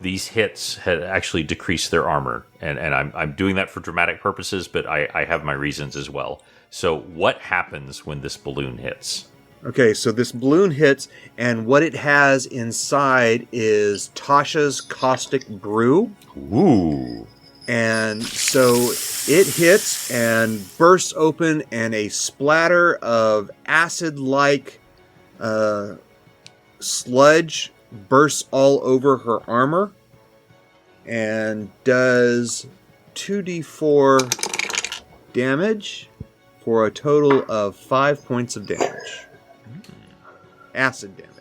these hits had actually decreased their armor, and I'm doing that for dramatic purposes, but I have my reasons as well. So what happens when this balloon hits? Okay, so this balloon hits, and what it has inside is Tasha's Caustic Brew. Ooh. And so it hits and bursts open, and a splatter of acid-like sludge bursts all over her armor and does 2d4 damage for a total of 5 points of damage. Acid damage.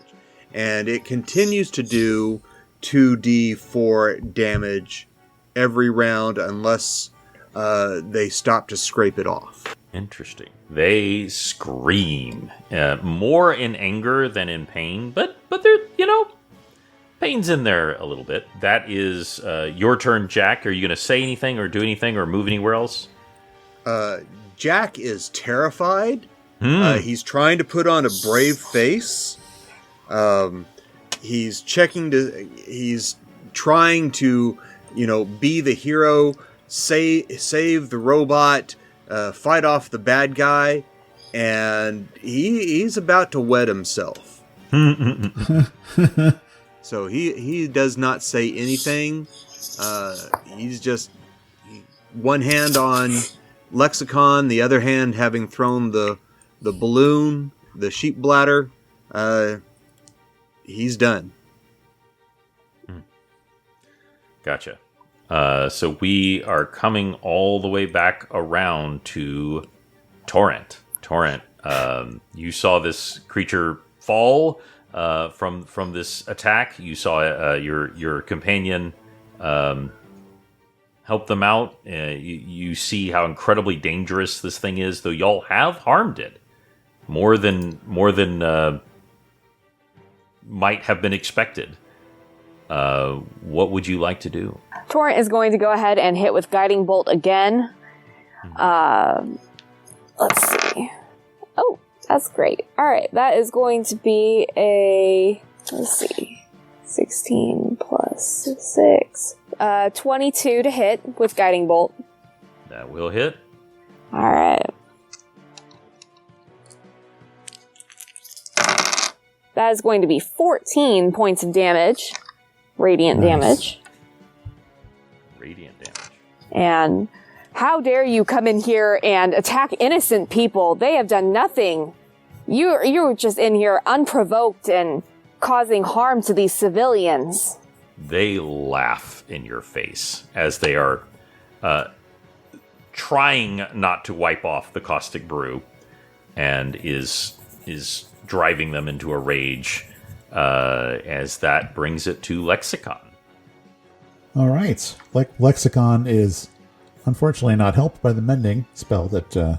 and it continues to do 2d4 damage every round unless they stop to scrape it off. Interesting. They scream, more in anger than in pain, but they're, pain's in there a little bit. That is your turn, Jack. Are you going to say anything or do anything or move anywhere else? Jack is terrified. He's trying to put on a brave face. He's trying to, be the hero, save the robot, fight off the bad guy, and he's about to wet himself. So he does not say anything. He's just one hand on Lexicon, the other hand having thrown the balloon, the sheep bladder. He's done. Gotcha. So we are coming all the way back around to Torrent. Torrent, you saw this creature fall from this attack. You saw your companion help them out. You see how incredibly dangerous this thing is, though y'all have harmed it more than might have been expected. What would you like to do? Torrent is going to go ahead and hit with Guiding Bolt again. Let's see. Oh, that's great. All right, that is going to be a, 16 plus 6. 22 to hit with Guiding Bolt. That will hit. All right. That is going to be 14 points of damage. Radiant damage. Radiant damage. And how dare you come in here and attack innocent people? They have done nothing. You're just in here unprovoked and causing harm to these civilians. They laugh in your face as they are trying not to wipe off the caustic brew, and is driving them into a rage as that brings it to Lexicon. All right. Lexicon is unfortunately not helped by the mending spell that the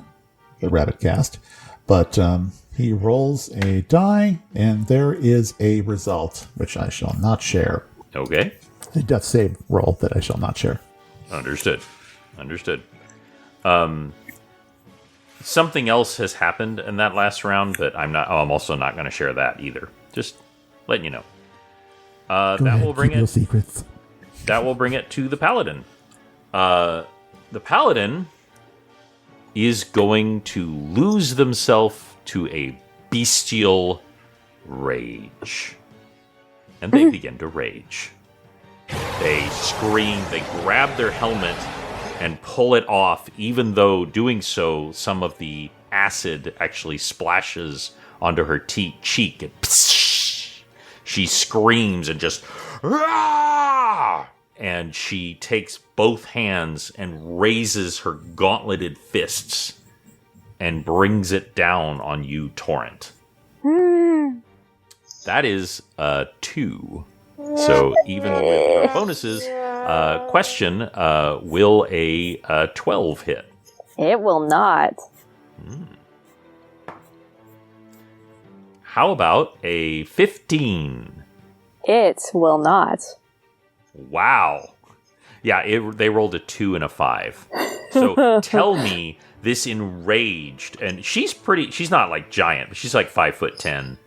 rabbit cast, but he rolls a die, and there is a result, which I shall not share. Okay. A death save roll that I shall not share. Understood. Something else has happened in that last round, but I'm also not going to share that either. Just letting you know. Will bring it. Secrets. That will bring it to the paladin. The paladin is going to lose themselves to a bestial rage, and they begin to rage. They scream. They grab their helmet and pull it off, even though doing so, some of the acid actually splashes onto her cheek, and she screams and just, Rah! And she takes both hands and raises her gauntleted fists and brings it down on you, Torrent. That is 2. So even with our bonuses, question, will a 12 hit? It will not. How about a 15? It will not. Wow. Yeah, they rolled a 2 and a 5. So tell me, this enraged, and she's not like giant, but she's like 5'10",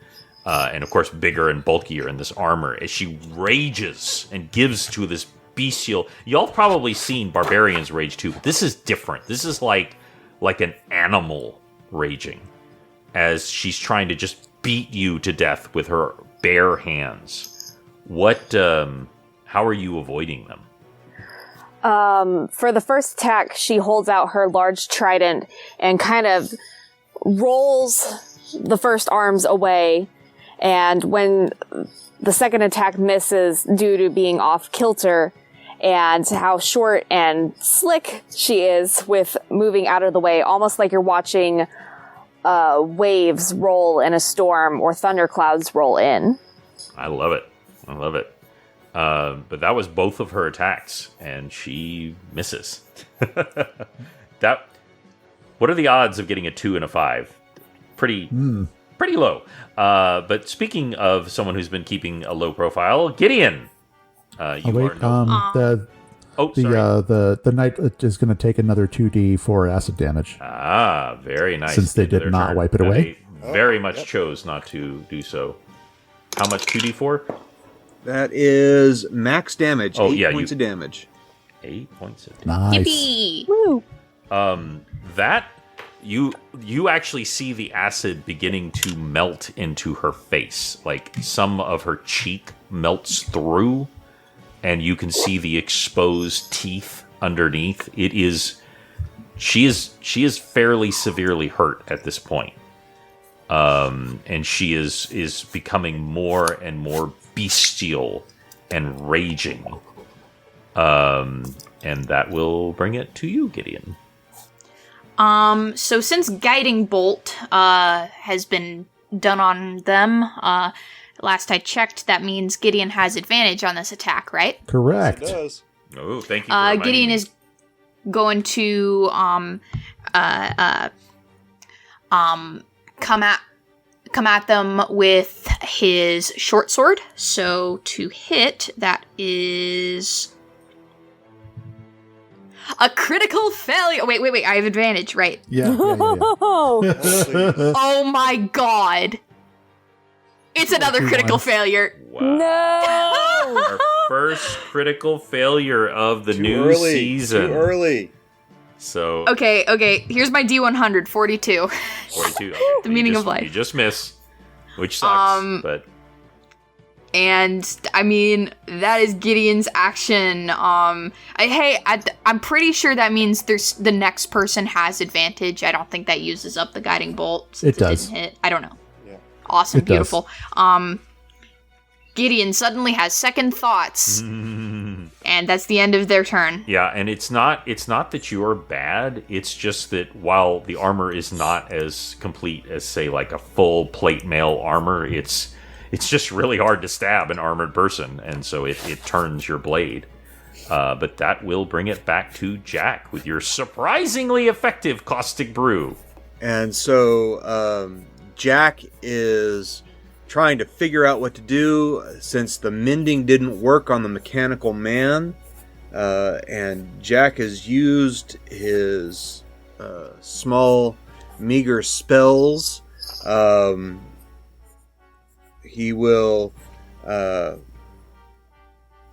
and of course bigger and bulkier in this armor, as she rages and gives to this bestial. Y'all probably seen barbarians rage too, but this is different. This is like an animal raging, as she's trying to just beat you to death with her bare hands. How are you avoiding them? For the first attack, she holds out her large trident and kind of rolls the first arms away. And when the second attack misses due to being off kilter and how short and slick she is with moving out of the way, almost like you're watching waves roll in a storm or thunderclouds roll in. I love it. But that was both of her attacks, and she misses. What are the odds of getting a 2 and a 5? Pretty low. But speaking of someone who's been keeping a low profile, Gideon. The knight is going to take another 2d4 acid damage. Ah, very nice. Since they did not wipe it away. They very much chose not to do so. How much 2d4? That is max damage. 8 points of damage. 8 points of damage. Nice. Yippee! Woo! That you actually see the acid beginning to melt into her face. Like some of her cheek melts through, and you can see the exposed teeth underneath. She is fairly severely hurt at this point. And she is becoming more and more bestial and raging. And that will bring it to you, Gideon. So since Guiding Bolt has been done on them, last I checked, that means Gideon has advantage on this attack, right? Correct. Yes, it does. Oh, thank you for reminding Gideon me. is going to come at them with his short sword. So to hit, that is a critical failure. Wait, I have advantage, right? Yeah. Oh my god. It's another critical failure. Wow. No! Our first critical failure of the new season. Too early. So Okay, here's my D100, 42. 42. Okay, The meaning of life. You just miss, which sucks. But And I mean, that is Gideon's action. I'm pretty sure that means the next person has advantage. I don't think that uses up the guiding bolt. It does. Didn't hit. I don't know. Yeah. Awesome, It beautiful. Gideon suddenly has second thoughts, and that's the end of their turn. yeah, and it's not that you're bad. It's just that while the armor is not as complete as, say, like a full plate mail armor, it's just really hard to stab an armored person, and so it turns your blade. But that will bring it back to Jack with your surprisingly effective caustic brew. And so Jack is trying to figure out what to do since the mending didn't work on the mechanical man. And Jack has used his small, meager spells. He will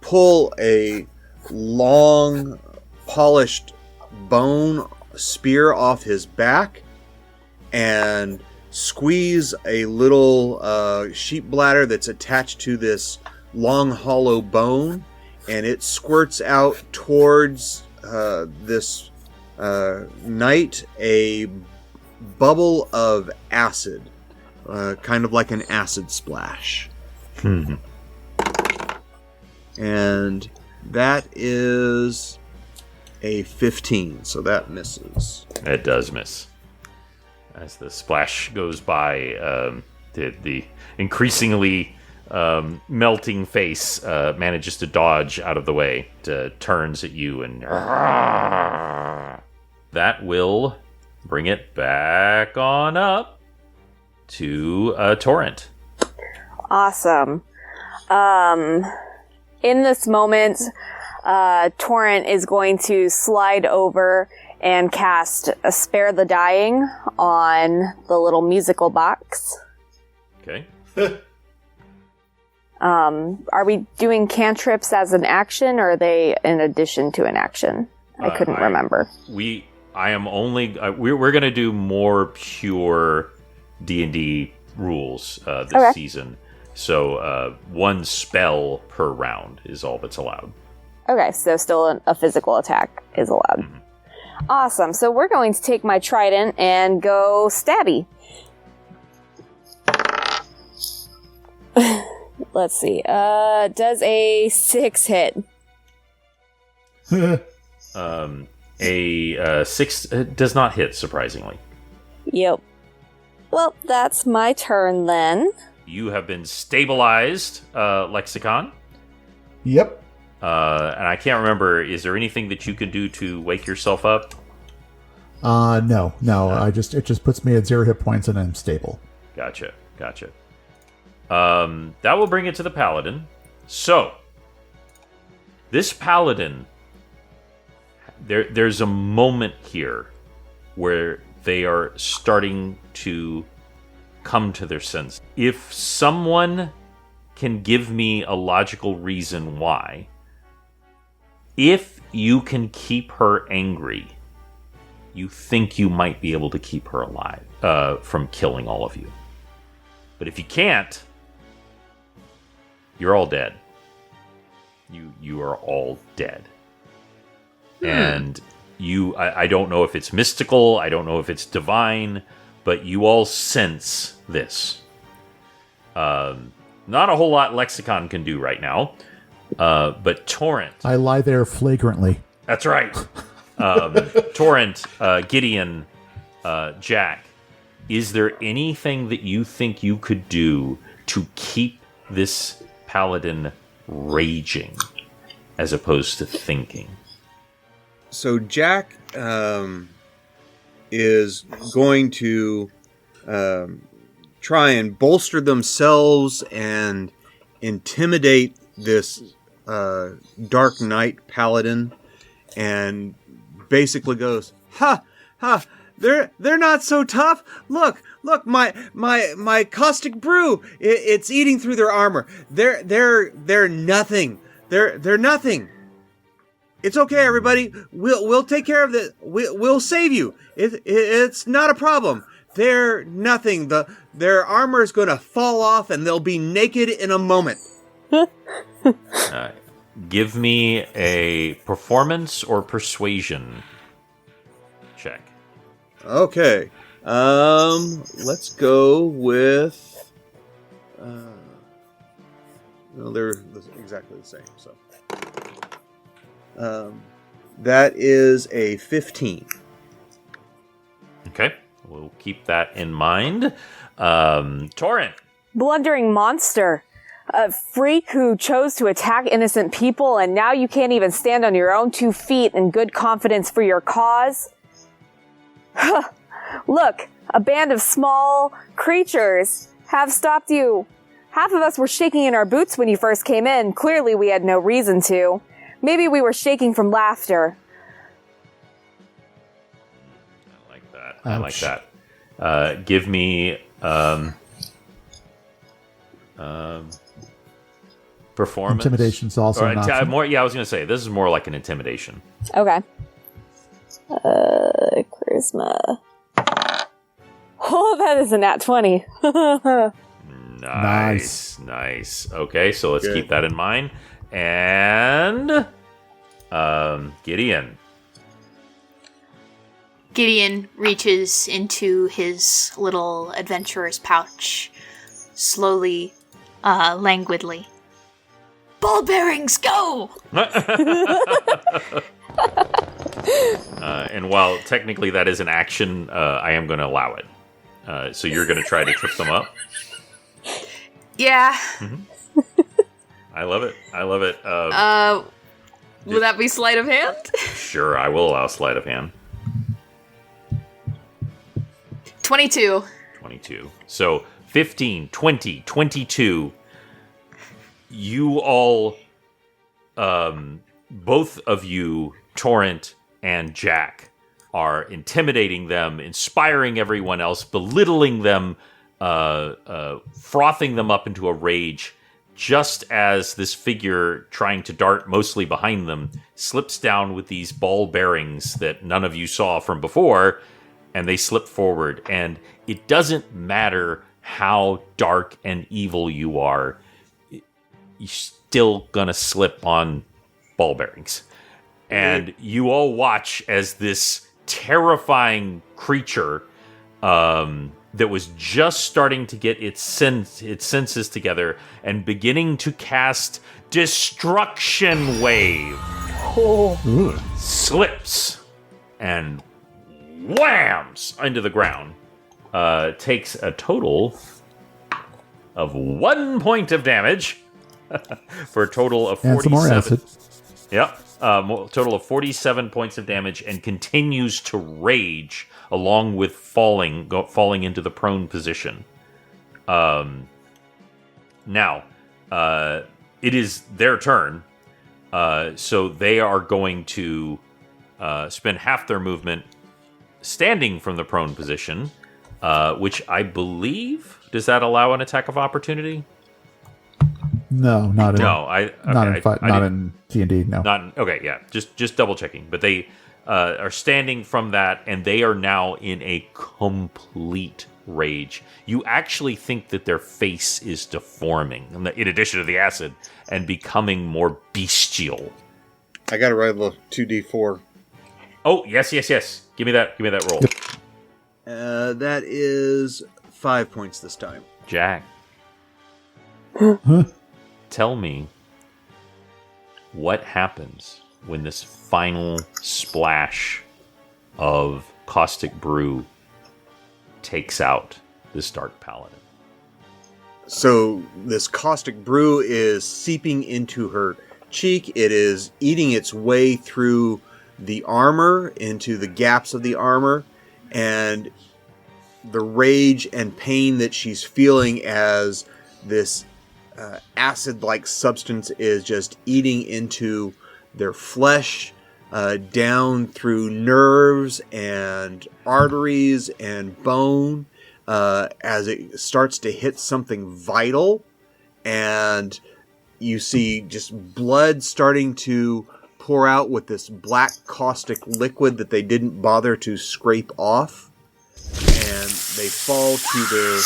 pull a long, polished bone spear off his back and squeeze a little sheep bladder that's attached to this long, hollow bone, and it squirts out towards this knight a bubble of acid. Kind of like an acid splash. And that is a 15, so that misses. It does miss. As the splash goes by, the increasingly melting face manages to dodge out of the way, turns at you, and that will bring it back on up to Torrent. Awesome. In this moment, Torrent is going to slide over and cast a Spare the Dying on the little musical box. Okay. Are we doing cantrips as an action, or are they in addition to an action? I couldn't remember. We're going to do more pure D&D rules this season. So one spell per round is all that's allowed. Okay, so still a physical attack is allowed. Mm-hmm. Awesome. So we're going to take my trident and go stabby. Let's see. Does a 6 hit? A 6 does not hit, surprisingly. Yep. Well, that's my turn then. you have been stabilized, Lexicon. Yep. And I can't remember, is there anything that you can do to wake yourself up? No. It just puts me at 0 hit points and I'm stable. Gotcha. That will bring it to the paladin. So, this paladin, there's a moment here where they are starting to come to their sense. If someone can give me a logical reason why, if you can keep her angry, you think you might be able to keep her alive from killing all of you. But if you can't, you're all dead. You are all dead. And I don't know if it's mystical, I don't know if it's divine, but you all sense this. Not a whole lot Lexicon can do right now, but Torrent... I lie there flagrantly. That's right. Torrent, Gideon, Jack, is there anything that you think you could do to keep this paladin raging as opposed to thinking? So Jack is going to try and bolster themselves and intimidate this Dark Knight paladin, and basically goes, "Ha, they're not so tough. Look, my caustic brew, it's eating through their armor. They're nothing. They're nothing. It's okay, everybody. We'll take care of it. We'll save you. It's not a problem. They're nothing. Their armor is going to fall off, and they'll be naked in a moment." Give me a performance or persuasion check. Okay. Let's go with. They're exactly the same. So. That is a 15. Okay, we'll keep that in mind. Torrent. Blundering monster. A freak who chose to attack innocent people, and now you can't even stand on your own 2 feet in good confidence for your cause? Look, a band of small creatures have stopped you. Half of us were shaking in our boots when you first came in. Clearly we had no reason to. Maybe we were shaking from laughter. I like that. Ouch. I like that. Give me performance. Intimidation's also an option. I was going to say, this is more like an intimidation. Okay. Charisma. Oh, that is a nat 20. Nice. Okay, so let's keep that in mind. And Gideon. Gideon reaches into his little adventurer's pouch, slowly, languidly. Ball bearings, go! And while technically that is an action, I am going to allow it. So you're going to try to trip them up? Yeah. Mm-hmm. I love it. Will that be sleight of hand? Sure, I will allow sleight of hand. 22. So 15, 20, 22. You all, both of you, Torrent and Jack, are intimidating them, inspiring everyone else, belittling them, frothing them up into a rage, just as this figure trying to dart mostly behind them slips down with these ball bearings that none of you saw from before, and they slip forward. And it doesn't matter how dark and evil you are, you're still gonna slip on ball bearings. And you all watch as this terrifying creature that was just starting to get its senses together and beginning to cast Destruction Wave slips and whams into the ground. Takes a total of 1 point of damage for a total of 47. And some more acid. Yep. Total of 47 points of damage, and continues to rage along with falling into the prone position. Now, it is their turn. So they are going to spend half their movement standing from the prone position, which I believe, does that allow an attack of opportunity? No, not in. No, not in D&D. No. Okay, yeah, just double checking. But they are standing from that, and they are now in a complete rage. You actually think that their face is deforming, in addition to the acid, and becoming more bestial. I got to roll a 2d4. Oh, yes. Give me that roll. Yep. That is 5 points this time. Jack. Huh? Tell me what happens when this final splash of caustic brew takes out this dark paladin. So this caustic brew is seeping into her cheek. It is eating its way through the armor, into the gaps of the armor, and the rage and pain that she's feeling as this acid-like substance is just eating into their flesh, down through nerves and arteries and bone, as it starts to hit something vital, and you see just blood starting to pour out with this black caustic liquid that they didn't bother to scrape off, and they fall to their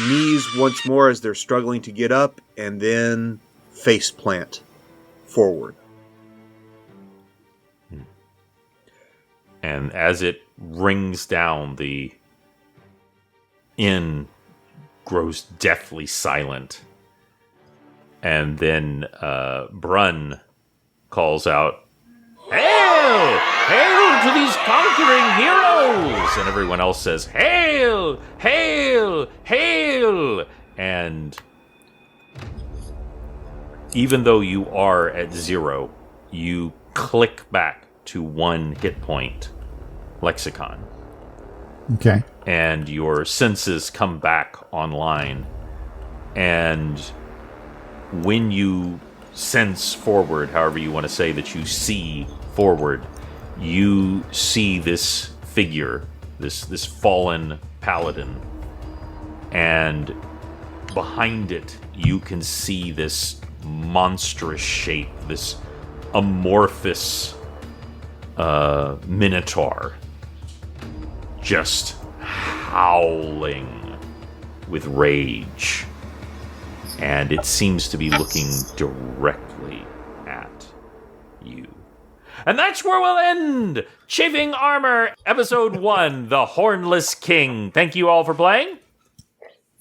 knees once more as they're struggling to get up, and then face plant forward. And as it rings down, the inn grows deathly silent. And then Brun calls out, "Hail! Hail to these conquering heroes!" And everyone else says, "Hail! Hail! Hail!" And even though you are at 0, you click back to 1 hit point, Lexicon. Okay. And your senses come back online. And when you sense forward, however you want to say that you see forward, you see this figure, this fallen paladin. And behind it, you can see this monstrous shape, this amorphous minotaur, just howling with rage. And it seems to be looking directly at you. And that's where we'll end Chafing Armor, Episode 1, The Hornless King. Thank you all for playing.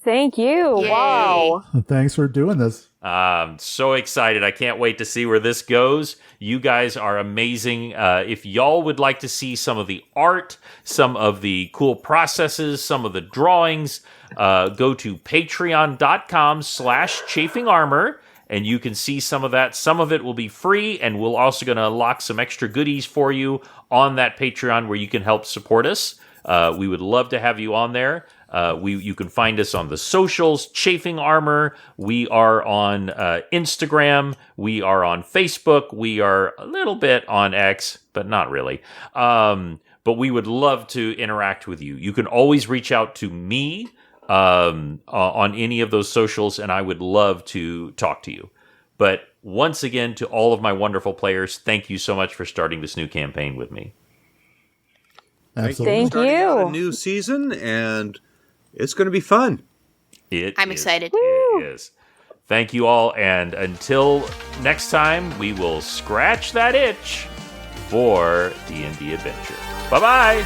Thank you. Yay. Wow. Thanks for doing this. So excited. I can't wait to see where this goes. You guys are amazing. If y'all would like to see some of the art, some of the cool processes, some of the drawings, go to patreon.com/chafingarmor, and you can see some of that. Some of it will be free, and we're also going to unlock some extra goodies for you on that Patreon where you can help support us. We would love to have you on there. You can find us on the socials, Chafing Armor. We are on Instagram. We are on Facebook. We are a little bit on X, but not really. But we would love to interact with you. You can always reach out to me on any of those socials, and I would love to talk to you. But once again, to all of my wonderful players, thank you so much for starting this new campaign with me. Absolutely. Thank Starting out you. a new season, and it's going to be fun. I'm excited. It is. Thank you all, and until next time, we will scratch that itch for D&D Adventure. Bye-bye!